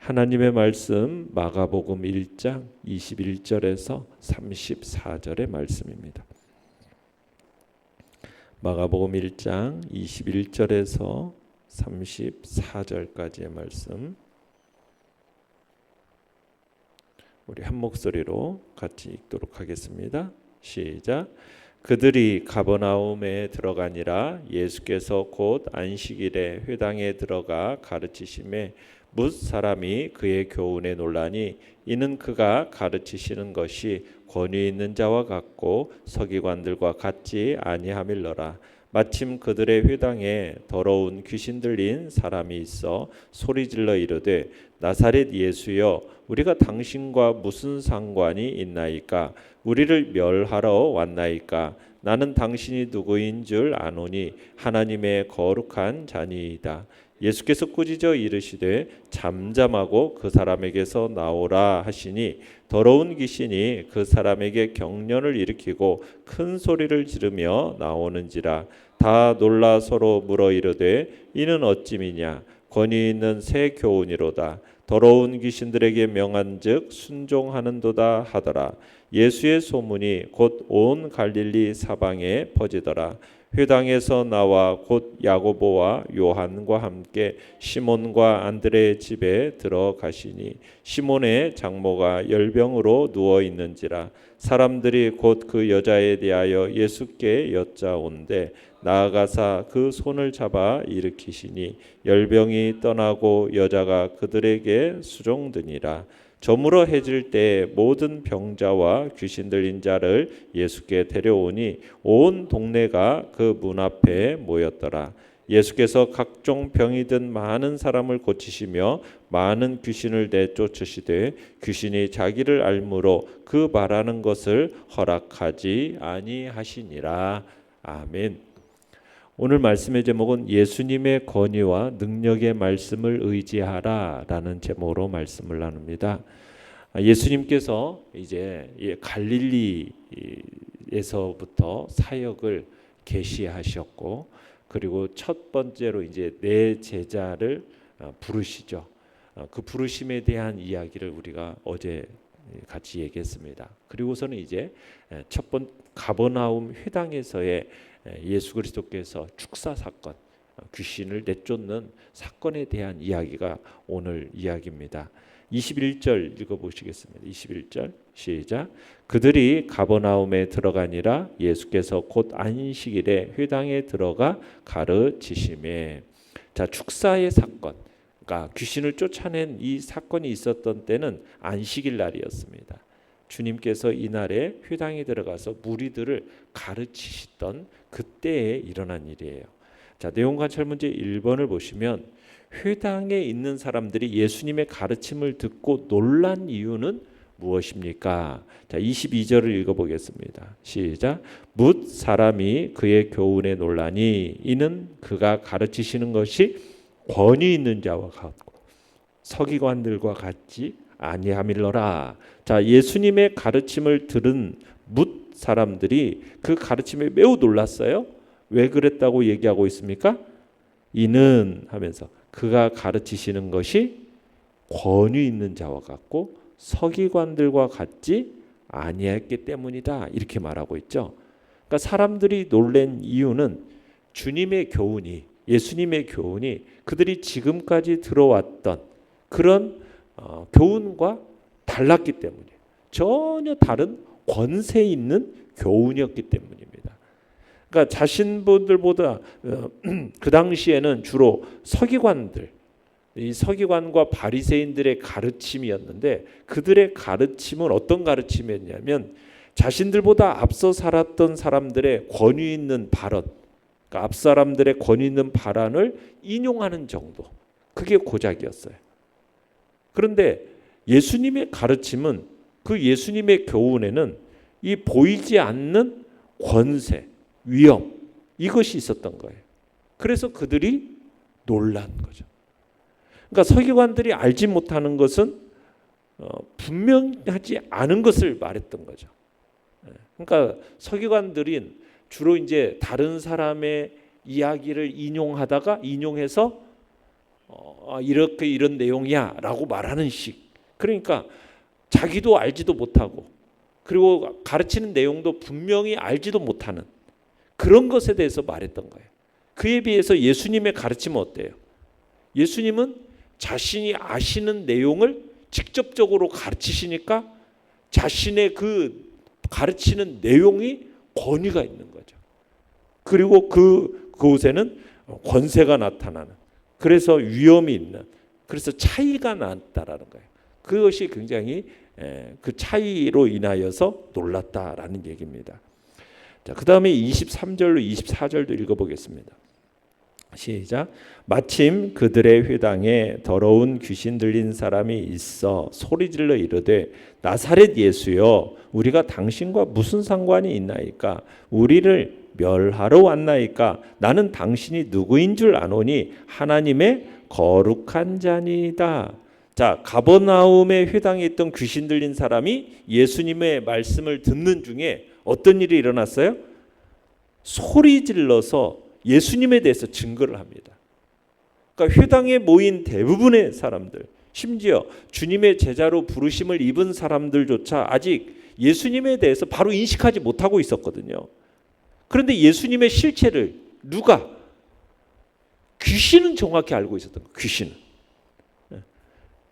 하나님의 말씀 마가복음 1장 21절에서 34절의 말씀입니다. 마가복음 1장 21절에서 34절까지의 말씀, 우리 한 목소리로 같이 읽도록 하겠습니다. 시작. 그들이 가버나움에 들어가니라. 예수께서 곧 안식일에 회당에 들어가 가르치심에 뭇 사람이 그의 교훈에 놀라니 이는 그가 가르치시는 것이 권위 있는 자와 같고 서기관들과 같지 아니함일러라. 마침 그들의 회당에 더러운 귀신 들린 사람이 있어 소리질러 이르되 나사렛 예수여, 우리가 당신과 무슨 상관이 있나이까? 우리를 멸하러 왔나이까? 나는 당신이 누구인 줄 아노니 하나님의 거룩한 자니이다. 예수께서 꾸짖어 이르시되 잠잠하고 그 사람에게서 나오라 하시니 더러운 귀신이 그 사람에게 경련을 일으키고 큰 소리를 지르며 나오는지라. 다 놀라 서로 물어 이르되 이는 어찌미냐? 권위 있는 새 교훈이로다. 더러운 귀신들에게 명한즉 순종하는도다 하더라. 예수의 소문이 곧 온 갈릴리 사방에 퍼지더라. 회당에서 나와 곧 야고보와 요한과 함께 시몬과 안드레의 집에 들어가시니 시몬의 장모가 열병으로 누워 있는지라. 사람들이 곧 그 여자에 대하여 예수께 여짜온대 나아가사 그 손을 잡아 일으키시니 열병이 떠나고 여자가 그들에게 수종드니라. 저물어 해질 때 모든 병자와 귀신 들린 자를 예수께 데려오니 온 동네가 그 문 앞에 모였더라. 예수께서 각종 병이 든 많은 사람을 고치시며 많은 귀신을 내쫓으시되 귀신이 자기를 알므로 그 말하는 것을 허락하지 아니하시니라. 아멘. 오늘 말씀의 제목은 예수님의 권위와 능력의 말씀을 의지하라 라는 제목으로 말씀을 나눕니다. 예수님께서 이제 갈릴리에서부터 사역을 개시하셨고, 그리고 첫 번째로 이제 네 제자를 부르시죠. 그 부르심에 대한 이야기를 우리가 어제 같이 얘기했습니다. 그리고서는 이제 첫 번 가버나움 회당에서의 예수 그리스도께서 축사 사건, 귀신을 내쫓는 사건에 대한 이야기가 오늘 이야기입니다. 21절 읽어보시겠습니다. 21절 시작. 그들이 가버나움에 들어가니라. 예수께서 곧 안식일에 회당에 들어가 가르치심에. 자, 축사의 사건, 그러니까 귀신을 쫓아낸 이 사건이 있었던 때는 안식일 날이었습니다. 주님께서 이날에 회당에 들어가서 무리들을 가르치시던 그때에 일어난 일이에요. 자, 내용 관찰 문제 1번을 보시면 회당에 있는 사람들이 예수님의 가르침을 듣고 놀란 이유는 무엇입니까? 자, 22절을 읽어보겠습니다. 시작. 뭇 사람이 그의 교훈에 놀라니 이는 그가 가르치시는 것이 권위 있는 자와 같고 서기관들과 같지 아니함일러라. 자, 예수님의 가르침을 들은 뭇 사람들이 그 가르침에 매우 놀랐어요. 왜 그랬다고 얘기하고 있습니까? 이는 하면서 그가 가르치시는 것이 권위 있는 자와 같고 서기관들과 같지 아니했기 때문이다, 이렇게 말하고 있죠. 그러니까 사람들이 놀란 이유는 주님의 교훈이, 예수님의 교훈이 그들이 지금까지 들어왔던 그런 교훈과 달랐기 때문이에요. 전혀 다른 권세 있는 교훈이었기 때문입니다. 그러니까 자신분들보다 그 당시에는 주로 서기관들, 이 서기관과 바리새인들의 가르침이었는데, 그들의 가르침은 어떤 가르침이었냐면 자신들보다 앞서 살았던 사람들의 권위 있는 발언, 그러니까 앞 사람들의 권위 있는 발언을 인용하는 정도, 그게 고작이었어요. 그런데 예수님의 가르침은, 그 예수님의 교훈에는 이 보이지 않는 권세, 위엄, 이것이 있었던 거예요. 그래서 그들이 놀란 거죠. 그러니까 서기관들이 알지 못하는 것은 분명하지 않은 것을 말했던 거죠. 그러니까 서기관들은 주로 이제 다른 사람의 이야기를 인용해서 이렇게 이런 내용이야라고 말하는 식. 그러니까 자기도 알지도 못하고 그리고 가르치는 내용도 분명히 알지도 못하는 그런 것에 대해서 말했던 거예요. 그에 비해서 예수님의 가르침은 어때요? 예수님은 자신이 아시는 내용을 직접적으로 가르치시니까 자신의 그 가르치는 내용이 권위가 있는 거죠. 그리고 그곳에는 권세가 나타나는, 그래서 위험이 있는, 그래서 차이가 났다라는 거예요. 그것이 굉장히 그 차이로 인하여서 놀랐다라는 얘기입니다. 자, 그 다음에 23절로 24절도 읽어보겠습니다. 시작. 마침 그들의 회당에 더러운 귀신 들린 사람이 있어 소리질러 이르되 나사렛 예수여 우리가 당신과 무슨 상관이 있나이까? 우리를 멸하러 왔나이까? 나는 당신이 누구인 줄 아노니 하나님의 거룩한 자니이다. 자, 가버나움의 회당에 있던 귀신 들린 사람이 예수님의 말씀을 듣는 중에 어떤 일이 일어났어요? 소리 질러서 예수님에 대해서 증거를 합니다. 그러니까 회당에 모인 대부분의 사람들, 심지어 주님의 제자로 부르심을 입은 사람들조차 아직 예수님에 대해서 바로 인식하지 못하고 있었거든요. 그런데 예수님의 실체를 누가? 귀신은 정확히 알고 있었던 거예요. 귀신은.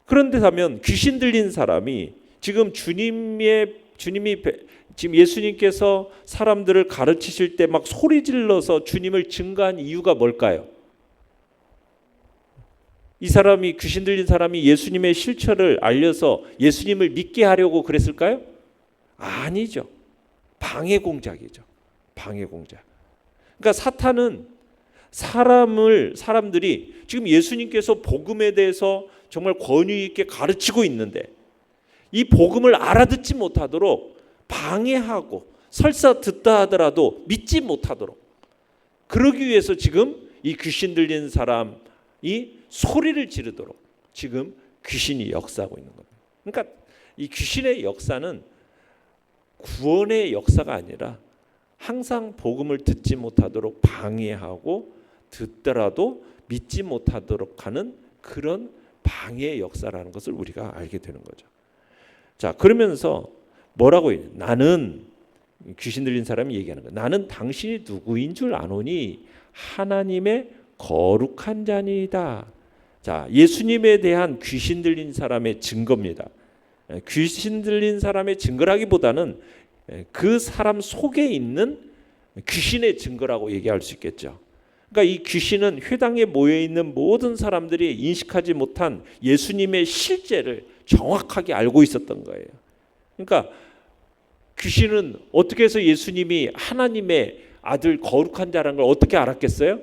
그런데 하면 귀신 들린 사람이 지금 주님이 지금 예수님께서 사람들을 가르치실 때 막 소리 질러서 주님을 증거한 이유가 뭘까요? 이 사람이 귀신 들린 사람이 예수님의 실체를 알려서 예수님을 믿게 하려고 그랬을까요? 아니죠. 방해 공작이죠. 방해 공작. 그러니까 사탄은 사람들이 지금 예수님께서 복음에 대해서 정말 권위 있게 가르치고 있는데 이 복음을 알아듣지 못하도록 방해하고 설사 듣다 하더라도 믿지 못하도록 그러기 위해서 지금 이 귀신 들린 사람이 소리를 지르도록 지금 귀신이 역사하고 있는 겁니다. 그러니까 이 귀신의 역사는 구원의 역사가 아니라 항상 복음을 듣지 못하도록 방해하고 듣더라도 믿지 못하도록 하는 그런 방해의 역사라는 것을 우리가 알게 되는 거죠. 자, 그러면서 뭐라고 해요? 나는 귀신 들린 사람이 얘기하는 거예요. 나는 당신이 누구인 줄 아노니 하나님의 거룩한 자니이다. 자, 예수님에 대한 귀신 들린 사람의 증거입니다. 귀신 들린 사람의 증거라기보다는 그 사람 속에 있는 귀신의 증거라고 얘기할 수 있겠죠. 그러니까 이 귀신은 회당에 모여 있는 모든 사람들이 인식하지 못한 예수님의 실제를 정확하게 알고 있었던 거예요. 그러니까 귀신은 어떻게 해서 예수님이 하나님의 아들 거룩한 자라는 걸 어떻게 알았겠어요?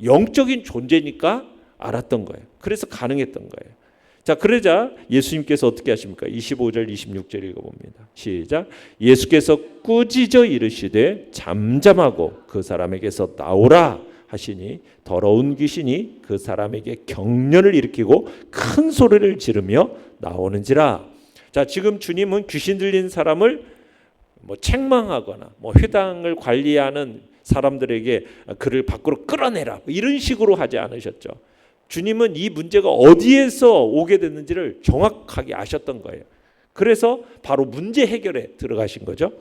영적인 존재니까 알았던 거예요. 그래서 가능했던 거예요. 자, 그러자 예수님께서 어떻게 하십니까? 25절 26절 읽어봅니다. 시작. 예수께서 꾸짖어 이르시되 잠잠하고 그 사람에게서 나오라 하시니 더러운 귀신이 그 사람에게 경련을 일으키고 큰 소리를 지르며 나오는지라. 자, 지금 주님은 귀신 들린 사람을 책망하거나 회당을 관리하는 사람들에게 그를 밖으로 끌어내라 이런 식으로 하지 않으셨죠. 주님은 이 문제가 어디에서 오게 됐는지를 정확하게 아셨던 거예요. 그래서 바로 문제 해결에 들어가신 거죠.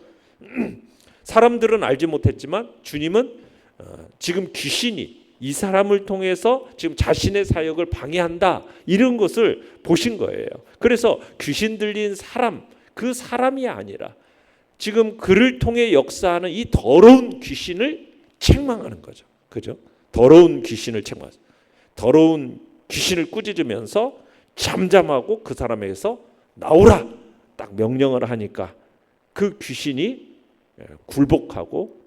사람들은 알지 못했지만 주님은 지금 귀신이 이 사람을 통해서 지금 자신의 사역을 방해한다 이런 것을 보신 거예요. 그래서 귀신 들린 사람, 그 사람이 아니라 지금 그를 통해 역사하는 이 더러운 귀신을 책망하는 거죠. 그죠? 더러운 귀신을 책망하죠. 더러운 귀신을 꾸짖으면서 잠잠하고 그 사람에게서 나오라 딱 명령을 하니까 그 귀신이 굴복하고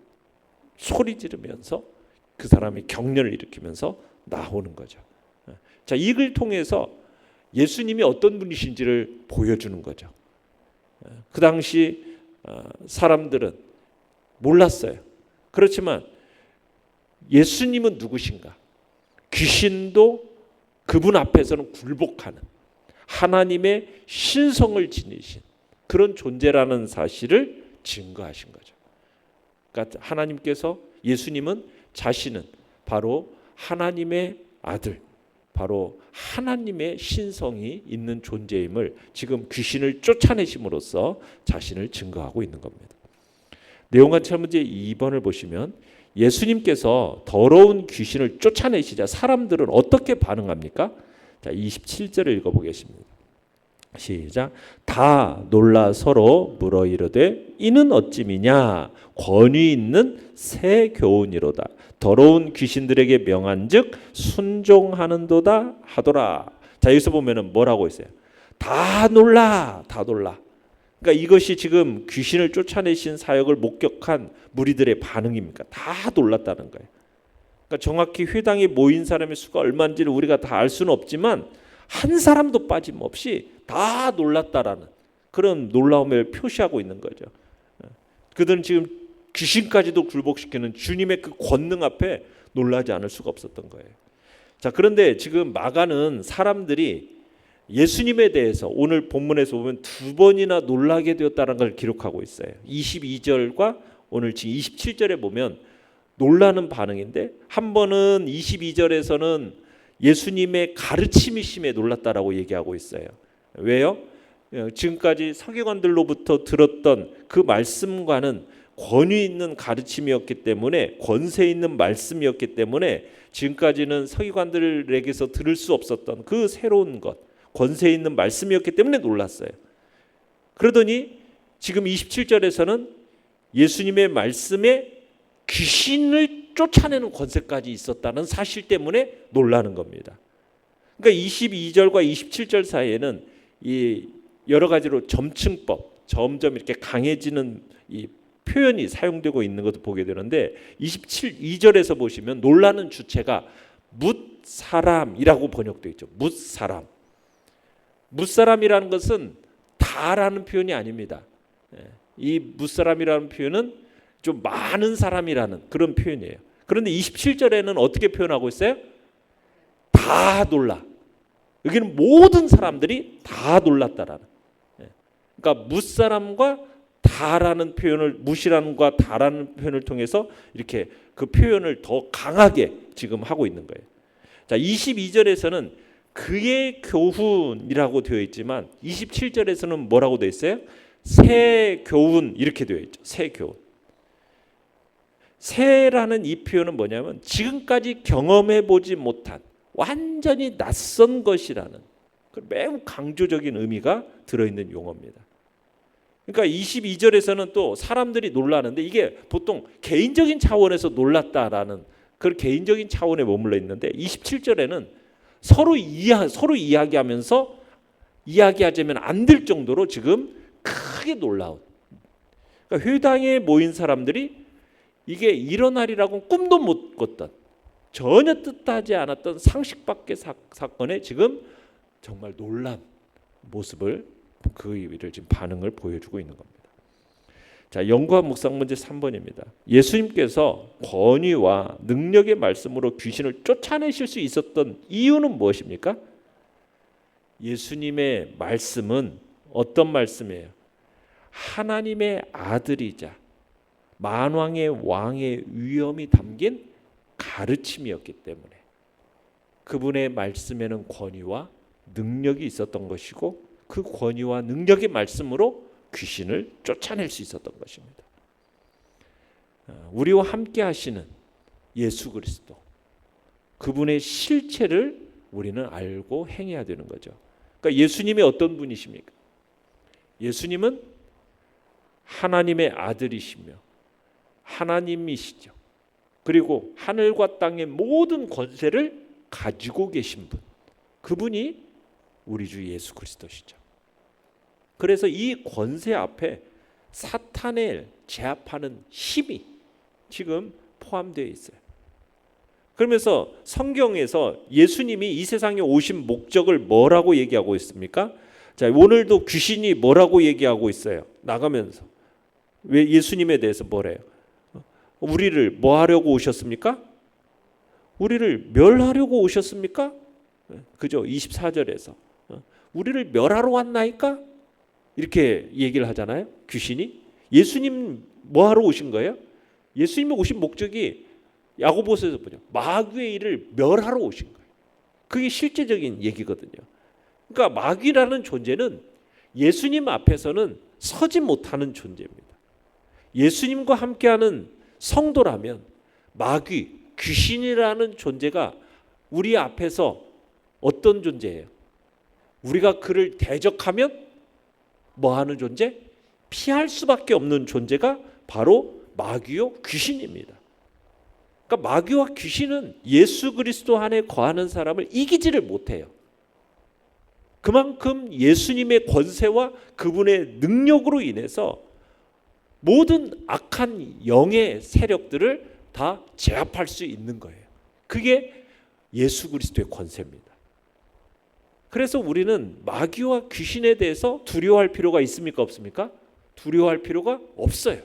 소리 지르면서 그 사람이 경련을 일으키면서 나오는 거죠. 자, 이걸 통해서 예수님이 어떤 분이신지를 보여주는 거죠. 그 당시 사람들은 몰랐어요. 그렇지만 예수님은 누구신가? 귀신도 그분 앞에서는 굴복하는 하나님의 신성을 지니신 그런 존재라는 사실을 증거하신 거죠. 그러니까 하나님께서 예수님은 자신은 바로 하나님의 아들, 바로 하나님의 신성이 있는 존재임을 지금 귀신을 쫓아내심으로써 자신을 증거하고 있는 겁니다. 내용같이 문제 2번을 보시면 예수님께서 더러운 귀신을 쫓아내시자 사람들은 어떻게 반응합니까? 자, 27절을 읽어보겠습니다. 시작. 다 놀라 서로 물어 이르되 이는 어찌미냐? 권위 있는 새 교훈이로다. 더러운 귀신들에게 명한즉 순종하는도다 하더라. 자, 여기서 보면은 뭐라고 했어요? 다 놀라, 다 놀라. 그러니까 이것이 지금 귀신을 쫓아내신 사역을 목격한 무리들의 반응입니까? 다 놀랐다는 거예요. 그러니까 정확히 회당에 모인 사람의 수가 얼마인지를 우리가 다 알 수는 없지만 한 사람도 빠짐없이 다 놀랐다라는 그런 놀라움을 표시하고 있는 거죠. 그들은 지금 귀신까지도 굴복시키는 주님의 그 권능 앞에 놀라지 않을 수가 없었던 거예요. 자, 그런데 지금 마가는 사람들이 예수님에 대해서 오늘 본문에서 보면 두 번이나 놀라게 되었다는 걸 기록하고 있어요. 22절과 오늘 지금 27절에 보면 놀라는 반응인데, 한 번은 22절에서는 예수님의 가르침이심에 놀랐다라고 얘기하고 있어요. 왜요? 지금까지 서기관들로부터 들었던 그 말씀과는 권위 있는 가르침이었기 때문에, 권세 있는 말씀이었기 때문에 지금까지는 서기관들에게서 들을 수 없었던 그 새로운 것, 권세 있는 말씀이었기 때문에 놀랐어요. 그러더니 지금 27절에서는 예수님의 말씀에 귀신을 쫓아내는 권세까지 있었다는 사실 때문에 놀라는 겁니다. 그러니까 22절과 27절 사이에는 이 여러 가지로 점층법, 점점 이렇게 강해지는 이 표현이 사용되고 있는 것도 보게 되는데, 2절에서 보시면 놀라는 주체가 뭇사람이라고 번역되어 있죠. 뭇사람. 뭇사람이라는 것은 다라는 표현이 아닙니다. 이 뭇사람이라는 표현은 좀 많은 사람이라는 그런 표현이에요. 그런데 27절에는 어떻게 표현하고 있어요? 다 놀라. 여기는 모든 사람들이 다 놀랐다라는. 그러니까 뭇사람과 다라는 표현을, 뭇이라는과 다라는 표현을 통해서 이렇게 그 표현을 더 강하게 지금 하고 있는 거예요. 자, 22절에서는 그의 교훈이라고 되어 있지만 27절에서는 뭐라고 되어 있어요? 새 교훈 이렇게 되어 있죠. 새 교훈. 새라는 이 표현은 뭐냐면 지금까지 경험해 보지 못한 완전히 낯선 것이라는 매우 강조적인 의미가 들어있는 용어입니다. 그러니까 22절에서는 또 사람들이 놀라는데 이게 보통 개인적인 차원에서 놀랐다라는 그런 개인적인 차원에 머물러 있는데, 27절에는 서로 이야기하면서 이야기하자면 안 될 정도로 지금 크게 놀라운, 그러니까 회당에 모인 사람들이 이게 일어나리라고 꿈도 못 꿨던, 전혀 뜻하지 않았던 상식 밖의 사건에 지금 정말 놀란 모습을, 그 일을 지금 반응을 보여주고 있는 겁니다. 자, 연구와 묵상 문제 3번입니다. 예수님께서 권위와 능력의 말씀으로 귀신을 쫓아내실 수 있었던 이유는 무엇입니까? 예수님의 말씀은 어떤 말씀이에요? 하나님의 아들이자 만왕의 왕의 위엄이 담긴 가르침이었기 때문에 그분의 말씀에는 권위와 능력이 있었던 것이고, 그 권위와 능력의 말씀으로 귀신을 쫓아낼 수 있었던 것입니다. 우리와 함께 하시는 예수 그리스도, 그분의 실체를 우리는 알고 행해야 되는 거죠. 그러니까 예수님이 어떤 분이십니까? 예수님은 하나님의 아들이시며 하나님이시죠. 그리고 하늘과 땅의 모든 권세를 가지고 계신 분, 그분이 우리 주 예수 그리스도시죠. 그래서 이 권세 앞에 사탄을 제압하는 힘이 지금 포함되어 있어요. 그러면서 성경에서 예수님이 이 세상에 오신 목적을 뭐라고 얘기하고 있습니까? 자, 오늘도 귀신이 뭐라고 얘기하고 있어요? 나가면서. 왜 예수님에 대해서 뭐래요? 우리를 뭐 하려고 오셨습니까? 우리를 멸하려고 오셨습니까? 그죠? 24절에서 우리를 멸하러 왔나이까? 이렇게 얘기를 하잖아요. 귀신이. 예수님 뭐 하러 오신 거예요? 예수님이 오신 목적이 야고보서에서 보죠. 마귀의 일을 멸하러 오신 거예요. 그게 실제적인 얘기거든요. 그러니까 마귀라는 존재는 예수님 앞에서는 서지 못하는 존재입니다. 예수님과 함께하는 성도라면 마귀, 귀신이라는 존재가 우리 앞에서 어떤 존재예요? 우리가 그를 대적하면 뭐 하는 존재? 피할 수밖에 없는 존재가 바로 마귀요 귀신입니다. 그러니까 마귀와 귀신은 예수 그리스도 안에 거하는 사람을 이기지를 못해요. 그만큼 예수님의 권세와 그분의 능력으로 인해서 모든 악한 영의 세력들을 다 제압할 수 있는 거예요. 그게 예수 그리스도의 권세입니다. 그래서 우리는 마귀와 귀신에 대해서 두려워할 필요가 있습니까? 없습니까? 두려워할 필요가 없어요.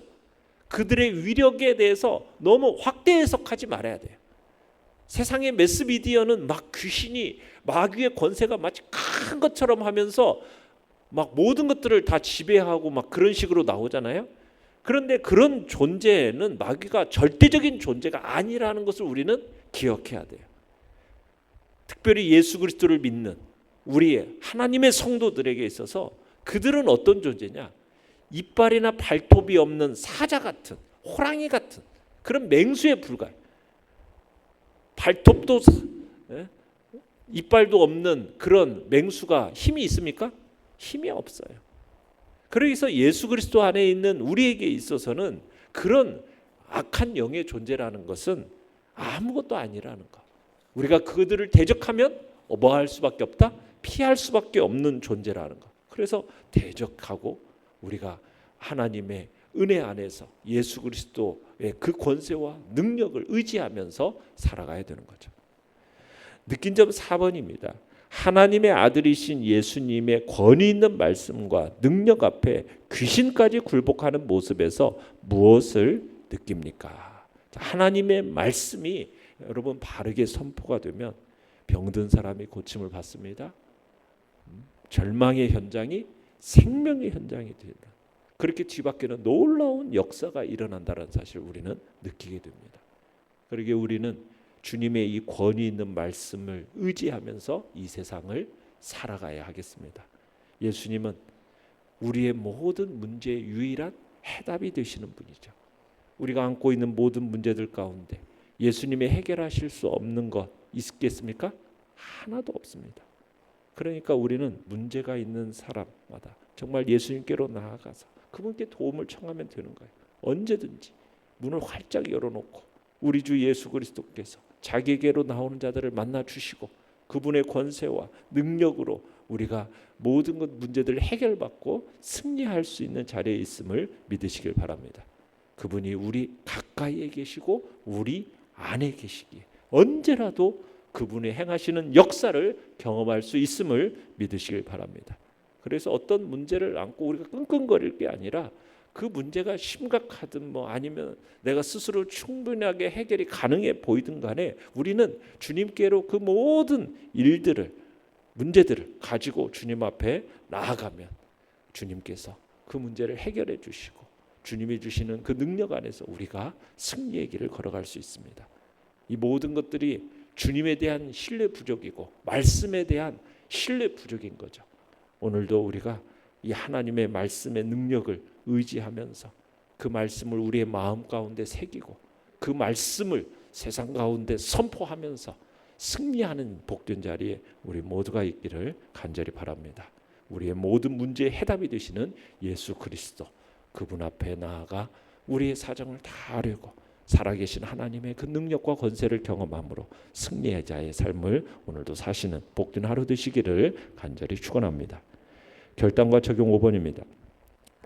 그들의 위력에 대해서 너무 확대 해석하지 말아야 돼요. 세상의 매스미디어는 막 귀신이 마귀의 권세가 마치 큰 것처럼 하면서 막 모든 것들을 다 지배하고 막 그런 식으로 나오잖아요. 그런데 그런 존재는 마귀가 절대적인 존재가 아니라는 것을 우리는 기억해야 돼요. 특별히 예수 그리스도를 믿는 우리의 하나님의 성도들에게 있어서 그들은 어떤 존재냐? 이빨이나 발톱이 없는 사자 같은, 호랑이 같은 그런 맹수에 불과해요. 발톱도 이빨도 없는 그런 맹수가 힘이 있습니까? 힘이 없어요. 그래서 예수 그리스도 안에 있는 우리에게 있어서는 그런 악한 영의 존재라는 것은 아무것도 아니라는 것. 우리가 그들을 대적하면 뭐 할 수밖에 없다? 피할 수밖에 없는 존재라는 것. 그래서 대적하고 우리가 하나님의 은혜 안에서 예수 그리스도의 그 권세와 능력을 의지하면서 살아가야 되는 거죠. 느낀 점 4번입니다. 하나님의 아들이신 예수님의 권위 있는 말씀과 능력 앞에 귀신까지 굴복하는 모습에서 무엇을 느낍니까? 하나님의 말씀이 여러분 바르게 선포가 되면 병든 사람이 고침을 받습니다. 절망의 현장이 생명의 현장이 된다. 그렇게 뒤바뀌는 놀라운 역사가 일어난다는 사실을 우리는 느끼게 됩니다. 그러기에 우리는 주님의 이 권위 있는 말씀을 의지하면서 이 세상을 살아가야 하겠습니다. 예수님은 우리의 모든 문제의 유일한 해답이 되시는 분이죠. 우리가 안고 있는 모든 문제들 가운데 예수님이 해결하실 수 없는 것 있겠습니까? 하나도 없습니다. 그러니까 우리는 문제가 있는 사람마다 정말 예수님께로 나아가서 그분께 도움을 청하면 되는 거예요. 언제든지 문을 활짝 열어놓고 우리 주 예수 그리스도께서 자기에게로 나오는 자들을 만나 주시고 그분의 권세와 능력으로 우리가 모든 것 문제들을 해결받고 승리할 수 있는 자리에 있음을 믿으시길 바랍니다. 그분이 우리 가까이에 계시고 우리 안에 계시기에 언제라도 그분의 행하시는 역사를 경험할 수 있음을 믿으시길 바랍니다. 그래서 어떤 문제를 안고 우리가 끙끙거릴 게 아니라 그 문제가 심각하든 뭐 아니면 내가 스스로 충분하게 해결이 가능해 보이든 간에 우리는 주님께로 그 모든 일들을 문제들을 가지고 주님 앞에 나아가면 주님께서 그 문제를 해결해 주시고 주님이 주시는 그 능력 안에서 우리가 승리의 길을 걸어갈 수 있습니다. 이 모든 것들이 주님에 대한 신뢰 부족이고 말씀에 대한 신뢰 부족인 거죠. 오늘도 우리가 이 하나님의 말씀의 능력을 의지하면서 그 말씀을 우리의 마음 가운데 새기고 그 말씀을 세상 가운데 선포하면서 승리하는 복된 자리에 우리 모두가 있기를 간절히 바랍니다. 우리의 모든 문제의 해답이 되시는 예수 그리스도 그분 앞에 나아가 우리의 사정을 다 아뢰고 살아계신 하나님의 그 능력과 권세를 경험함으로 승리의 자의 삶을 오늘도 사시는 복된 하루 되시기를 간절히 축원합니다. 결단과 적용 5번입니다.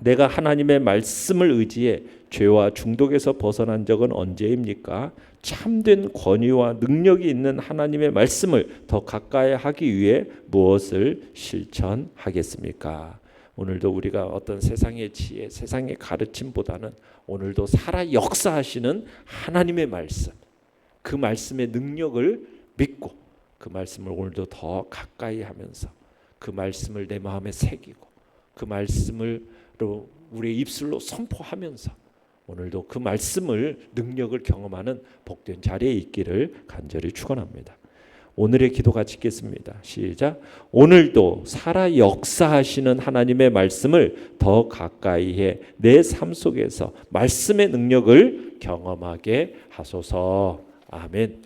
내가 하나님의 말씀을 의지해 죄와 중독에서 벗어난 적은 언제입니까? 참된 권위와 능력이 있는 하나님의 말씀을 더 가까이 하기 위해 무엇을 실천하겠습니까? 오늘도 우리가 어떤 세상의 지혜, 세상의 가르침보다는 오늘도 살아 역사하시는 하나님의 말씀, 그 말씀의 능력을 믿고 그 말씀을 오늘도 더 가까이 하면서 그 말씀을 내 마음에 새기고 그 말씀을 우리의 입술로 선포하면서 오늘도 그 말씀을 능력을 경험하는 복된 자리에 있기를 간절히 축원합니다. 오늘의 기도 같이 읽겠습니다. 시작. 오늘도 살아 역사하시는 하나님의 말씀을 더 가까이 해 내 삶 속에서 말씀의 능력을 경험하게 하소서. 아멘.